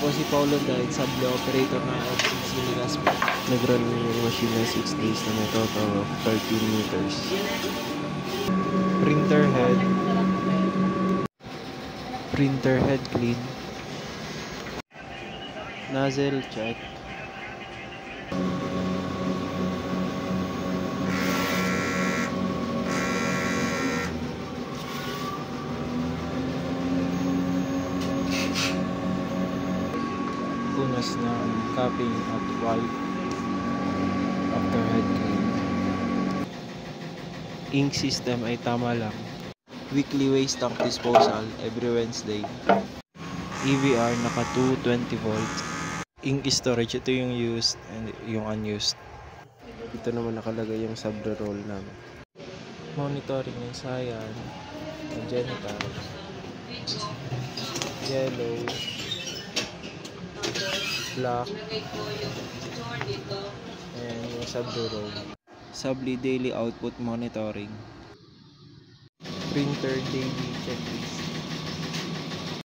po si Paulo dahil sable operator ng FCC Legazpi. Nag-run yung machine na 6 days na may total of 13 meters. Printer head clean. Nozzle check. Punas ng capping at wipe after head clean. Ink system ay tama lang. Weekly waste tank disposal every Wednesday. EVR naka 220 volts. Ink storage, ito yung used and yung unused. Dito naman nakalagay yung sub-roll namin. Monitoring ng cyan, magenta, yellow, black, and yung sub-roll. Subli daily output monitoring. Printer daily checklist.